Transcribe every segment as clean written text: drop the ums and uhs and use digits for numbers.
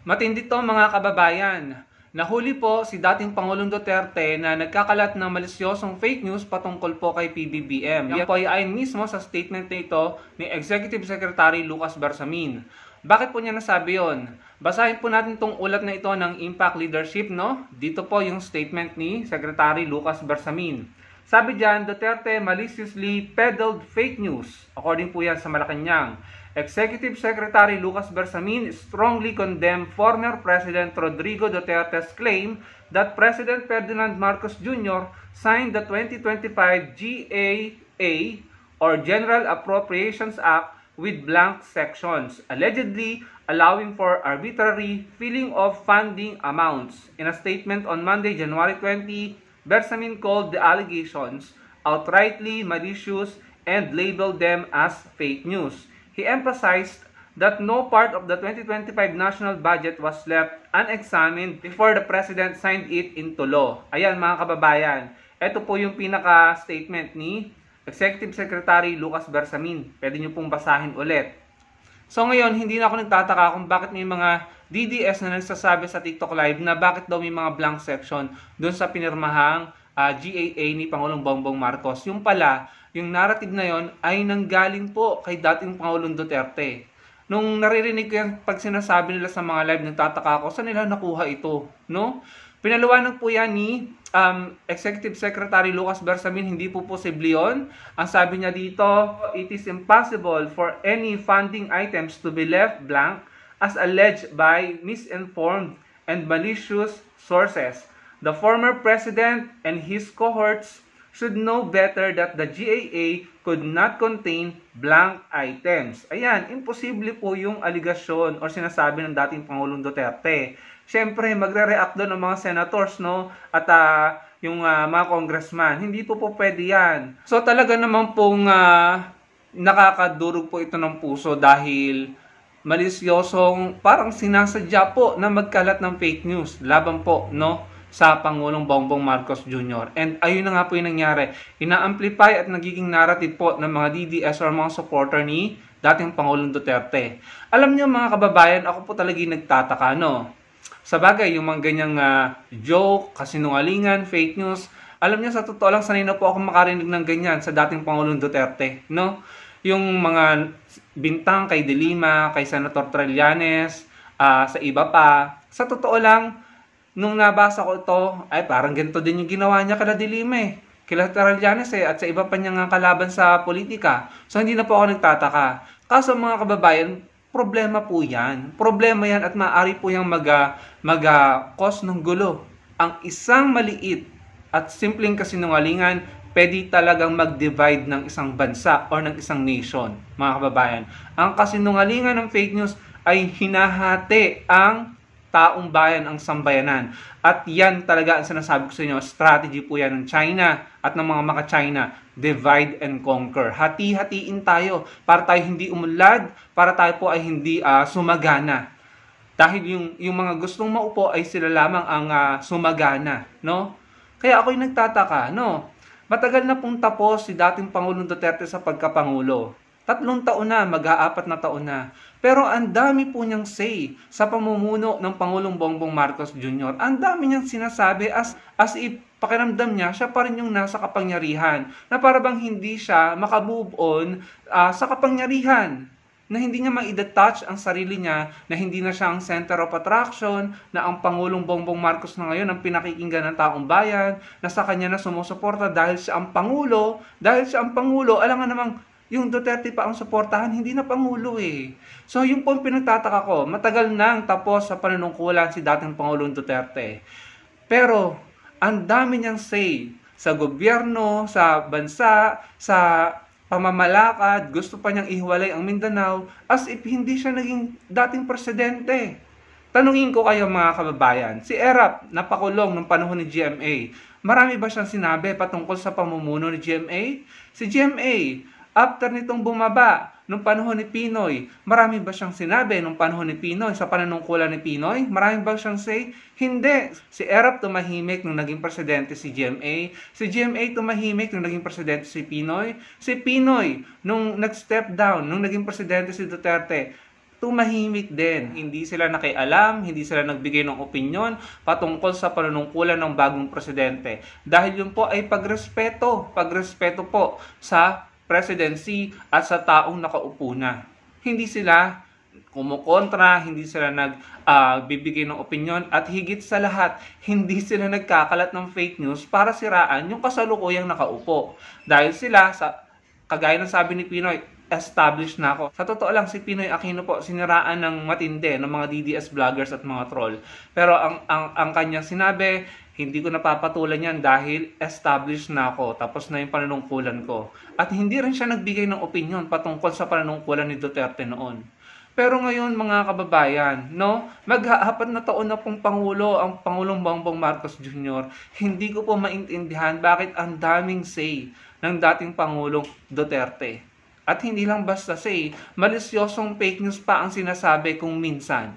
Matindi to mga kababayan. Nahuli po si dating Pangulong Duterte na nagkakalat ng malisyosong fake news patungkol po kay PBBM. Yan po ay ayon mismo sa statement na ito ni Executive Secretary Lucas Bersamin. Bakit po niya nasabi yon? Basahin po natin tong ulat na ito ng Impact Leadership, no? Dito po yung statement ni Secretary Lucas Bersamin. Sabi diyan, Duterte maliciously peddled fake news. According po yan sa Malacanang. Executive Secretary Lucas Bersamin strongly condemned former President Rodrigo Duterte's claim that President Ferdinand Marcos Jr. signed the 2025 GAA or General Appropriations Act with blank sections, allegedly allowing for arbitrary filling of funding amounts. In a statement on Monday, January 20, Bersamin called the allegations outrightly malicious and labeled them as fake news. He emphasized that no part of the 2025 national budget was left unexamined before the President signed it into law. Ayan mga kababayan, ito po yung pinaka-statement ni Executive Secretary Lucas Bersamin. Pwede nyo pong basahin ulit. So ngayon, hindi na ako nagtataka kung bakit may mga DDS na nagsasabi sa TikTok Live na bakit daw may mga blank section doon sa pinirmahang GAA ni Pangulong Bongbong Marcos. Yung pala, yung narrative na yon ay nanggaling po kay dating Pangulong Duterte. Nung naririnig ko yan pag sinasabi nila sa mga live, nagtataka ako, saan nila nakuha ito? No? Pinaliwanag po yan ni Executive Secretary Lucas Bersamin, hindi po posible yun. Ang sabi niya dito, it is impossible for any funding items to be left blank as alleged by misinformed and malicious sources. The former president and his cohorts should know better that the GAA could not contain blank items. Ayan, imposible po yung aligasyon o sinasabi ng dating Pangulong Duterte. Siyempre, magre-react doon ang mga senators, no? At yung mga congressman. Hindi po pwede yan. So talaga naman pong nakakadurog po ito ng puso dahil malisyosong parang sinasadya po na magkalat ng fake news laban po, no? Sa Pangulong Bongbong Marcos Jr. And ayun na nga po yung nangyari. Ina-amplify at nagiging narrative po ng mga DDS or mga supporter ni dating Pangulong Duterte. Alam niyo mga kababayan, ako po talaga nagtataka, no? Sa bagay, yung mga ganyang joke, kasinungalingan, fake news, alam niyo sa totoo lang, sanay na po ako makarinig ng ganyan sa dating Pangulong Duterte, no? Yung mga bintang kay De Lima, kay Senator Trillanes, sa iba pa, sa totoo lang, nung nabasa ko ito, ay parang ganito din yung ginawa niya kala De Lima kila Trillanes at sa iba pa niyang kalaban sa politika. So hindi na po ako nagtataka. Kaso mga kababayan, problema po yan. Problema yan at maaari po yung mag-cause ng gulo. Ang isang maliit at simpleng kasinungalingan, pwede talagang mag-divide ng isang bansa or ng isang nation, mga kababayan. Ang kasinungalingan ng fake news ay hinahati ang taong bayan, ang sambayanan. At yan talaga ang sinasabi ko sa inyo, strategy po yan ng China at ng mga maka-China, divide and conquer. Hati-hatiin tayo para tayo hindi umunlad, para tayo po ay hindi sumagana. Dahil yung mga gustong maupo ay sila lamang ang sumagana, no? Kaya ako'y nagtataka, no? Matagal na pong tapos si dating Pangulong Duterte sa pagkapangulo. 3 taon na, mag-4 na taon na. Pero ang dami po niyang say sa pamumuno ng Pangulong Bongbong Marcos Jr. Ang dami niyang sinasabi as if pakiramdam niya, siya pa rin yung nasa kapangyarihan. Na para bang hindi siya makamove on sa kapangyarihan. Na hindi niya ma-detach ang sarili niya, na hindi na siya ang center of attraction, na ang Pangulong Bongbong Marcos na ngayon ang pinakikinggan ng taong bayan, na sa kanya na sumusuporta dahil siya ang Pangulo, alam nga namang yung Duterte pa ang suportahan, hindi na Pangulo So yung po pinagtataka ko, matagal nang tapos sa panunungkulan si dating Pangulong Duterte. Pero ang dami niyang say sa gobyerno, sa bansa, sa pamamalakad, gusto pa niyang ihiwalay ang Mindanao as if hindi siya naging dating presidente. Tanungin ko kayo mga kababayan, si Erap napakulong ng panahon ni GMA. Marami ba siyang sinabi patungkol sa pamumuno ni GMA? Si GMA, after nitong bumaba, nung panahon ni Pinoy, marami ba siyang sinabi nung panahon ni Pinoy, sa panunungkulan ni Pinoy? Marami ba siyang say? Hindi. Si Erap tumahimik nung naging presidente si GMA. Si GMA tumahimik nung naging presidente si Pinoy. Si Pinoy, nung nag-step down, nung naging presidente si Duterte, tumahimik din. Hindi sila nakialam, hindi sila nagbigay ng opinyon patungkol sa panunungkulan ng bagong presidente. Dahil yun po ay pagrespeto po sa presidency at sa taong nakaupo na. Hindi sila kumukontra, hindi sila nagbibigay ng opinyon, at higit sa lahat, hindi sila nagkakalat ng fake news para siraan yung kasalukuyang nakaupo. Dahil sila, kagaya ng sabi ni Pinoy, established na ako. Sa totoo lang, si Pinoy Aquino po, siniraan ng matindi ng mga DDS vloggers at mga troll. Pero ang kanyang sinabi, hindi ko napapatulan yan dahil established na ako. Tapos na yung panunungkulan ko. At hindi rin siya nagbigay ng opinion patungkol sa panunungkulan ni Duterte noon. Pero ngayon mga kababayan, maghahapat na taon na pong Pangulo, ang Pangulong Bongbong Marcos Jr., hindi ko po maintindihan bakit ang daming say ng dating Pangulong Duterte. At hindi lang basta say, malisyosong fake news pa ang sinasabi kung minsan.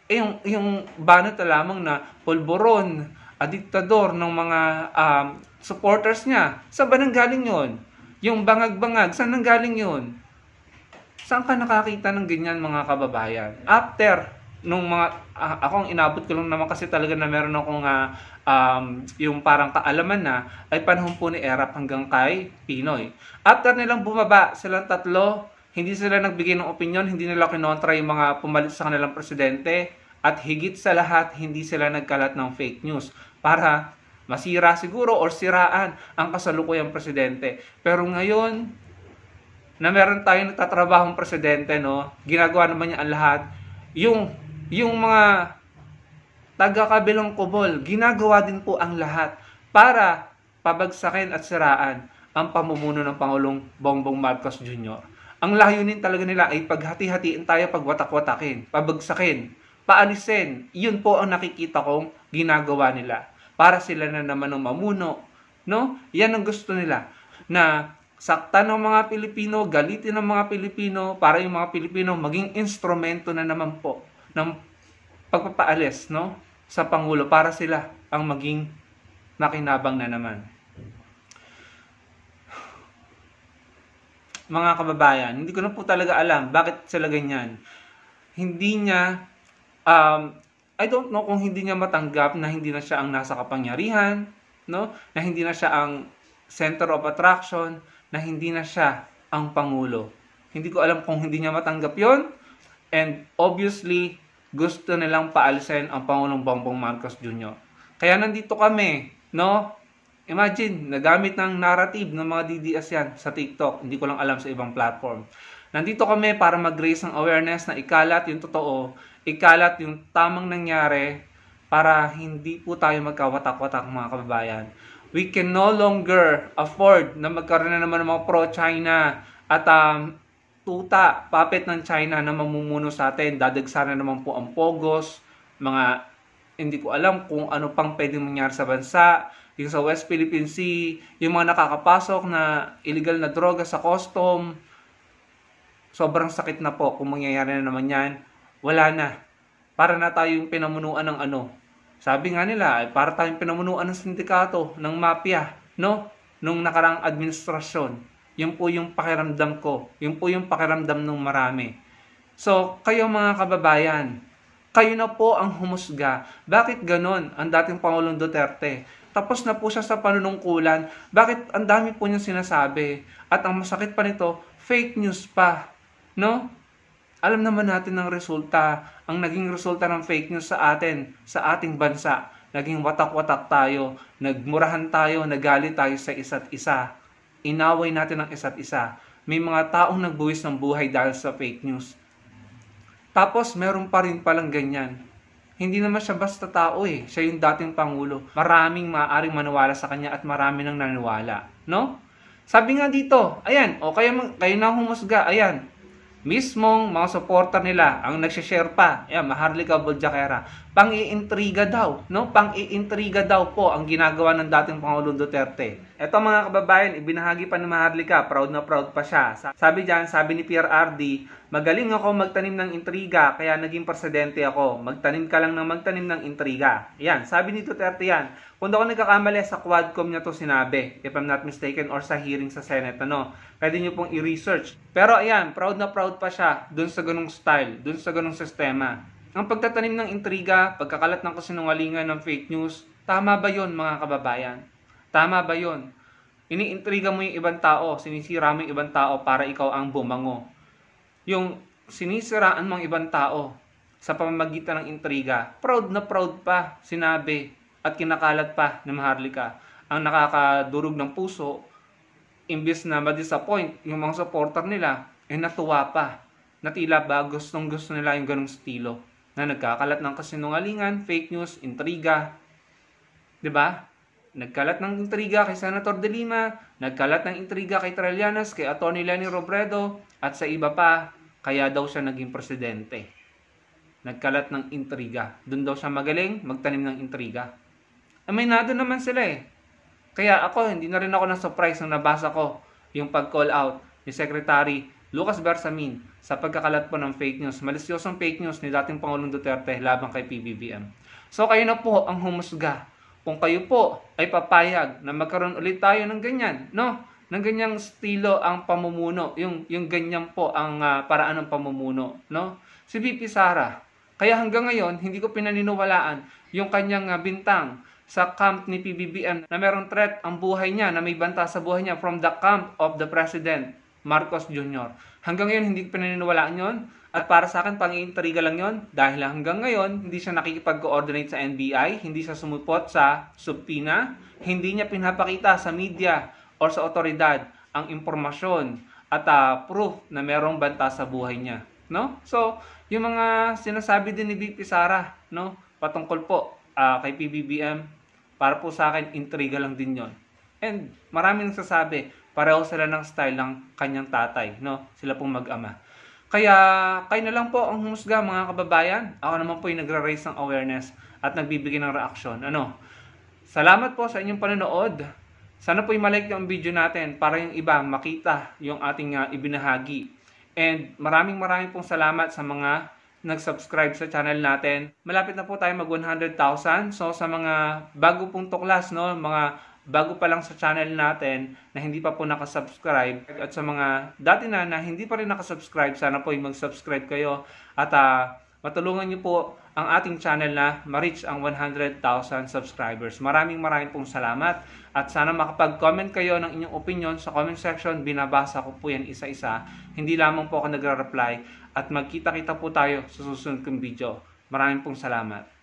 Yung banat na lamang na polboron, diktador ng mga supporters niya, saan ba nanggaling yun? Yung bangag-bangag, saan nanggaling yun? Saan ka nakakita ng ganyan mga kababayan? After, nung akong inabot ko lang naman kasi talaga na meron akong yung parang kaalaman na, ay panahon po ni Erap hanggang kay Pinoy. After nilang bumaba silang tatlo, hindi sila nagbigay ng opinion, hindi nila kinontra yung mga pumalit sa kanilang presidente, at higit sa lahat, hindi sila nagkalat ng fake news para masira siguro or siraan ang kasalukuyang presidente. Pero ngayon, na meron tayong nagtatrabahong presidente, ginagawa naman niya ang lahat. Yung mga taga-kabilang kubol, ginagawa din po ang lahat para pabagsakin at siraan ang pamumuno ng Pangulong Bongbong Marcos Jr. Ang layunin talaga nila ay paghati-hatiin tayo, pagwatak-watakin, pabagsakin, paalisin. Yun po ang nakikita kong ginagawa nila para sila na naman ang mamuno. Yan ang gusto nila, na saktan ng mga Pilipino, galitin ng mga Pilipino, para yung mga Pilipino maging instrumento na naman po ng pagpapaalis sa Pangulo, para sila ang maging makinabang na naman. Mga kababayan, hindi ko na po talaga alam bakit sila ganyan. Hindi niya, I don't know kung hindi niya matanggap na hindi na siya ang nasa kapangyarihan, na hindi na siya ang center of attraction, na hindi na siya ang Pangulo. Hindi ko alam kung hindi niya matanggap yon, and obviously, gusto nilang paalisin ang Pangulong Bongbong Marcos Jr. Kaya nandito kami, Imagine, nagamit ng narrative ng mga DDS yan sa TikTok. Hindi ko lang alam sa ibang platform. Nandito kami para mag-raise ng awareness na ikalat yung totoo, ikalat yung tamang nangyari, para hindi po tayo magkawatak-watak mga kababayan. We can no longer afford na magkaroon na naman ng mga pro-China at puppet ng China na mamumuno sa atin. Dadagsa na naman po ang pogos, mga hindi ko alam kung ano pang pwedeng mangyari sa bansa, yung sa West Philippine Sea, yung mga nakakapasok na illegal na droga sa custom. Sobrang sakit na po kung mangyayari na naman yan. Wala na. Para na tayong pinamunuan ng sabi nga nila, para tayong pinamunuan ng sindikato, ng mafia, nung nakarang administrasyon. Yun po yung pakiramdam ko. Yun po yung pakiramdam ng marami. So, kayo mga kababayan, kayo na po ang humusga. Bakit ganon ang dating Pangulong Duterte? Tapos na po siya sa panunungkulan. Bakit ang dami po niyang sinasabi? At ang masakit pa nito, fake news pa. Alam naman natin ang resulta. Ang naging resulta ng fake news sa atin, sa ating bansa. Naging watak-watak tayo, nagmurahan tayo, nagalit tayo sa isa't isa. Inaway natin ang isa't isa. May mga taong nagbuwis ng buhay dahil sa fake news. Tapos meron pa rin palang ganyan. Hindi naman siya basta tao Siya yung dating Pangulo. Maraming maaaring maniwala sa kanya at marami nang naniwala. Sabi nga dito, ayan, kayo na humusga, ayan. Mismong mga supporter nila ang nagsishare pa. Ayan, Maharlika Boljakera. Pang-iintriga daw, Pang-iintriga daw po ang ginagawa ng dating Pangulong Duterte. Eto mga kababayan, ibinahagi pa ni Maharlika, proud na proud pa siya. Sabi ni PRRD, Magaling ako magtanim ng intriga, kaya naging presidente ako. Magtanim ka lang ng magtanim ng intriga. Yan, sabi ni Duterte yan. Kung ako nagkakamali, sa Quadcom niya to sinabi, if I'm not mistaken, or sa hearing sa Senate, pwede niyo pong i-research. Pero ayan, proud na proud pa siya dun sa ganung style, dun sa ganung sistema. Ang pagtatanim ng intriga, pagkakalat ng kasinungalingan ng fake news, tama ba yon mga kababayan? Tama ba yon? Iniintriga mo yung ibang tao, sinisira mo yung ibang tao para ikaw ang bumango. Yung sinisiraan mong ibang tao sa pamamagitan ng intriga, proud na proud pa sinabi at kinakalat pa ni Maharlika. Ang nakakadurog ng puso, imbis na ma-disappoint yung mga supporter nila, natuwa pa. Na tila ba gusto nila yung ganong estilo na nagkakalat ng kasinungalingan, fake news, intriga. 'Di ba? Nagkalat ng intriga kay Senator De Lima, nagkalat ng intriga kay Trillanes, kay Atty. Leni Robredo, at sa iba pa, kaya daw siya naging presidente. Nagkalat ng intriga. Doon daw siya magaling magtanim ng intriga. Aminado naman sila eh. Kaya ako, hindi na rin ako na-surprise nang nabasa ko yung pag-call out ni Secretary Lucas Bersamin sa pagkakalat po ng fake news, malisyosong fake news ni dating Pangulong Duterte laban kay PBBM. So kayo na po ang humusga. Kung kayo po ay papayag na magkaroon ulit tayo ng ganyan, ng ganyang estilo ang pamumuno, yung ganyan po ang paraan ng pamumuno, Si VP Sara, kaya hanggang ngayon hindi ko pinaniniwalaan yung kanyang bintang sa camp ni PBBM na merong threat ang buhay niya, na may banta sa buhay niya from the camp of the President Marcos Jr. Hanggang ngayon hindi ko pinaniniwalaan yon. At para sa akin, pang-iintriga lang yon dahil hanggang ngayon, hindi siya nakikipag-coordinate sa NBI, hindi siya sumupot sa subpoena, hindi niya pinapakita sa media or sa otoridad ang impormasyon at proof na merong banta sa buhay niya. So, yung mga sinasabi din ni VP Sara, patungkol po kay PBBM, para po sa akin, intriga lang din yon. And maraming nagsasabi, pareho sila ng style ng kanyang tatay, Sila pong mag-ama. Kaya kayo na lang po ang humusga mga kababayan. Ako naman po yung nagra-raise ng awareness at nagbibigay ng reaksyon. Salamat po sa inyong panonood. Sana po i-like yung video natin para yung iba makita yung ating ibinahagi. And maraming pong salamat sa mga nag-subscribe sa channel natin. Malapit na po tayo mag 100,000. So sa mga bago pong tuklas, mga bago pa lang sa channel natin na hindi pa po nakasubscribe, at sa mga dati na hindi pa rin nakasubscribe, sana po mag-subscribe kayo at matulungan niyo po ang ating channel na ma-reach ang 100,000 subscribers. Maraming pong salamat at sana makapag-comment kayo ng inyong opinion sa comment section. Binabasa ko po yan isa-isa. Hindi lamang po ako nagre-reply at magkita-kita po tayo sa susunod kong video. Maraming pong salamat.